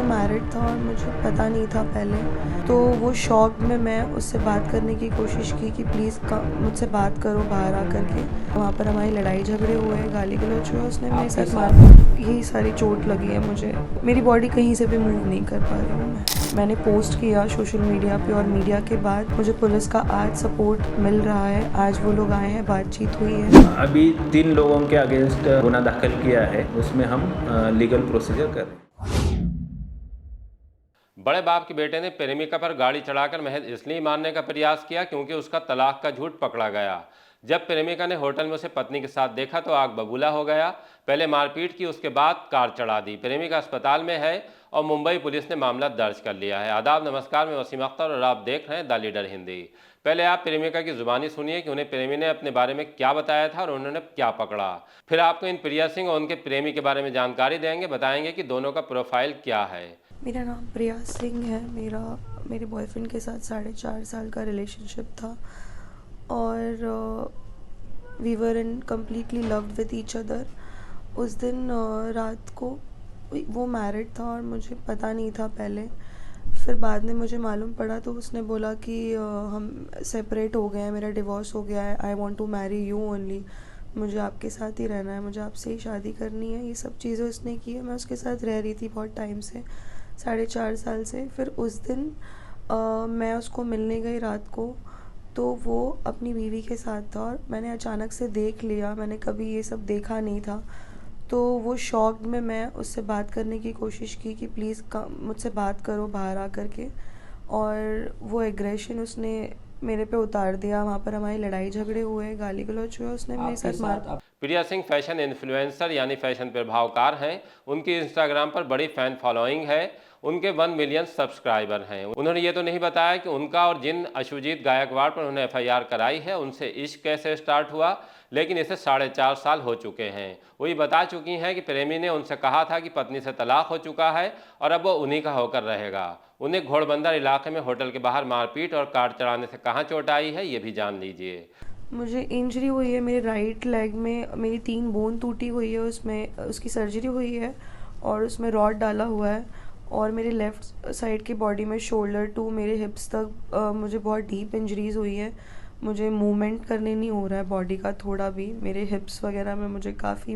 Married था और मुझे पता नहीं था पहले, तो वो शौक में मैं उससे बात करने की कोशिश की कि प्लीज़ मुझसे बात करो बाहर आकर के। वहाँ पर हमारी लड़ाई झगड़े हुए, गाली गलौज हुआ, उसने मेरे साथ मार, यही सारी चोट लगी है मुझे। मेरी बॉडी कहीं से भी मूव नहीं कर पा रही हूँ मैंने पोस्ट किया सोशल मीडिया पे और मीडिया के बाद मुझे पुलिस का आज सपोर्ट मिल रहा है। आज वो लोग आए हैं, बातचीत हुई है। अभी 3 लोगों के अगेंस्ट गुना दाखिल किया है, उसमें हम लीगल प्रोसीजर कर रहे हैं। बड़े बाप के बेटे ने प्रेमिका पर गाड़ी चढ़ाकर महज इसलिए मारने का प्रयास किया क्योंकि उसका तलाक का झूठ पकड़ा गया। जब प्रेमिका ने होटल में उसे पत्नी के साथ देखा तो आग बबूला हो गया। पहले मारपीट की, उसके बाद कार चढ़ा दी। प्रेमिका अस्पताल में है और मुंबई पुलिस ने मामला दर्ज कर लिया है। आदाब, नमस्कार, मैं वसीम अख्तर और आप देख रहे हैं द लीडर हिंदी। पहले आप प्रेमिका की जुबानी सुनिए कि उन्हें प्रेमी ने अपने बारे में क्या बताया था और उन्होंने क्या पकड़ा। फिर आपको इन प्रिया सिंह और उनके प्रेमी के बारे में जानकारी देंगे, बताएंगे कि दोनों का प्रोफाइल क्या है। मेरा नाम प्रिया सिंह है। मेरे बॉयफ्रेंड के साथ 4.5 साल का रिलेशनशिप था और we were in completely loved with each other. उस दिन रात को वो मैरिड था और मुझे पता नहीं था पहले। फिर बाद में मुझे मालूम पड़ा तो उसने बोला कि हम सेपरेट हो गए हैं, मेरा डिवोर्स हो गया है, I want to marry you only, मुझे आपके साथ ही रहना है, मुझे आपसे ही शादी करनी है। ये सब चीज़ें उसने की है। मैं उसके साथ रह रही थी बहुत टाइम से, 4.5 साल से। फिर उस दिन मैं उसको मिलने गई रात को, तो वो अपनी बीवी के साथ था और मैंने अचानक से देख लिया, मैंने कभी ये सब देखा नहीं था। तो वो शौक में मैं उससे बात करने की कोशिश की कि प्लीज़ मुझसे बात करो बाहर आकर के, और वो एग्रेशन उसने मेरे पे उतार दिया। वहाँ पर हमारी लड़ाई झगड़े हुए, गाली गलौज हुआ, उसने मेरे साथ मार। प्रिया सिंह फैशन इन्फ्लुएंसर यानी फैशन प्रभावकार हैं। उनकी इंस्टाग्राम पर बड़ी फैन फॉलोइंग है। उनके 1 मिलियन सब्सक्राइबर हैं। उन्होंने ये तो नहीं बताया कि उनका और जिन अशुजीत गायकवाड़ पर उन्होंने FIR कराई है उनसे इश्क कैसे स्टार्ट हुआ, लेकिन इसे 4.5 साल हो चुके हैं। वो ये बता चुकी हैं कि प्रेमी ने उनसे कहा था कि पत्नी से तलाक हो चुका है और अब वो उन्हीं का होकर रहेगा। उन्हें घोड़बंदर इलाके में होटल के बाहर मारपीट और कार चढ़ाने से कहाँ चोट आई है, ये भी जान लीजिए। मुझे इंजरी हुई है मेरे राइट लेग में, मेरी 3 बोन टूटी हुई है, उसमें उसकी सर्जरी हुई है और उसमें रॉड डाला हुआ है। और मेरे लेफ़्ट साइड की बॉडी में शोल्डर टू मेरे हिप्स तक मुझे बहुत डीप इंजरीज हुई है। मुझे मूवमेंट करने नहीं हो रहा है बॉडी का थोड़ा भी। मेरे हिप्स वगैरह में मुझे काफ़ी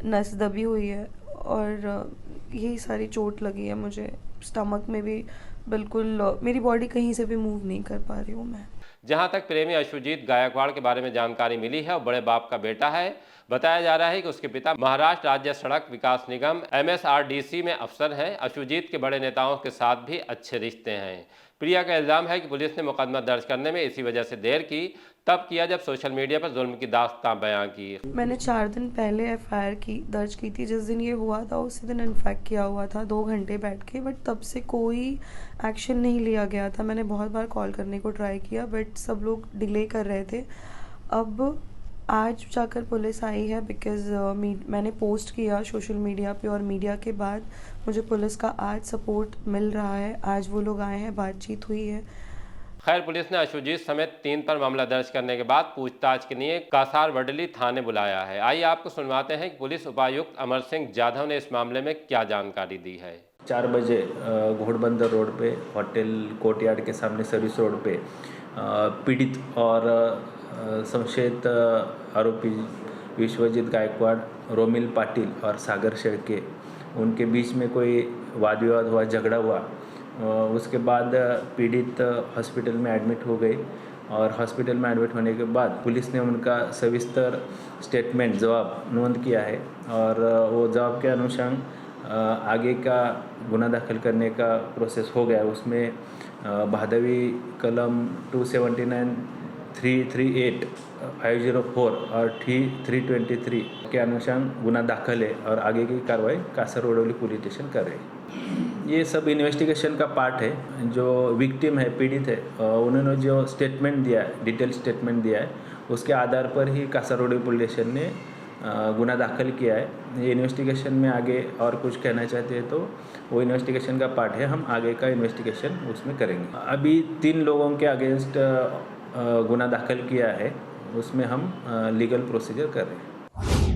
नस दबी हुई है और यही सारी चोट लगी है मुझे। स्टमक में भी बिल्कुल मेरी बॉडी कहीं से भी मूव नहीं कर पा रही हूँ मैं। जहां तक प्रेमी अशुजीत गायकवाड़ के बारे में जानकारी मिली है, और बड़े बाप का बेटा है। बताया जा रहा है कि उसके पिता महाराष्ट्र राज्य सड़क विकास निगम MSRDC में अफसर हैं। अशुजीत के बड़े नेताओं के साथ भी अच्छे रिश्ते हैं। प्रिया का इल्जाम है कि पुलिस ने मुकदमा दर्ज करने में इसी वजह से देर की, तब किया जब सोशल मीडिया पर जुल्म की दास्तां बयां की। मैंने 4 दिन पहले FIR दर्ज की थी। जिस दिन ये हुआ था उसी दिन इन्फेक्ट किया हुआ था 2 घंटे बैठ के, बट तब से कोई एक्शन नहीं लिया गया था। मैंने बहुत बार कॉल करने को ट्राई किया बट सब लोग डिले कर रहे थे। अब आज जाकर पुलिस आई है बिकॉज़ मैंने पोस्ट किया सोशल मीडिया पे और मीडिया के बाद मुझे पुलिस का आज सपोर्ट मिल रहा है। आज वो लोग आए हैं, बातचीत हुई है। खैर, पुलिस ने अशुजीत समेत 3 पर मामला दर्ज करने के बाद पूछताछ के लिए कासार वडली थाने बुलाया है। आइए आपको सुनवाते हैं कि पुलिस उपायुक्त अमर सिंह जाधव ने इस मामले में क्या जानकारी दी है। 4 बजे घोड़बंदर रोड पे होटल कोर्टयार्ड के सामने सर्विस रोड पे पीड़ित और संशयित आरोपी विश्वजीत गायकवाड़, रोमिल पाटिल और सागर शेड़के, उनके बीच में कोई वाद विवाद हुआ, झगड़ा हुआ। उसके बाद पीड़ित हॉस्पिटल में एडमिट हो गए और हॉस्पिटल में एडमिट होने के बाद पुलिस ने उनका सविस्तर स्टेटमेंट जवाब नोंद किया है और वो जवाब के अनुसार आगे का गुना दाखिल करने का प्रोसेस हो गया। उसमें भादवी कलम 279, 338, 504 और 323 के अनुसार गुना दाखिल है और आगे की कार्रवाई कासर वडोली पुलिस स्टेशन कर रही है। ये सब इन्वेस्टिगेशन का पार्ट है। जो विक्टिम है, पीड़ित है, उन्होंने जो स्टेटमेंट दिया है, डिटेल स्टेटमेंट दिया है, उसके आधार पर ही कासर वडोली पुलिस स्टेशन ने गुना दाखिल किया है। ये इन्वेस्टिगेशन में आगे और कुछ कहना चाहते हैं तो वो इन्वेस्टिगेशन का पार्ट है, हम आगे का इन्वेस्टिगेशन उसमें करेंगे। अभी 3 लोगों के अगेंस्ट गुना दाखिल किया है, उसमें हम लीगल प्रोसीजर कर रहे हैं।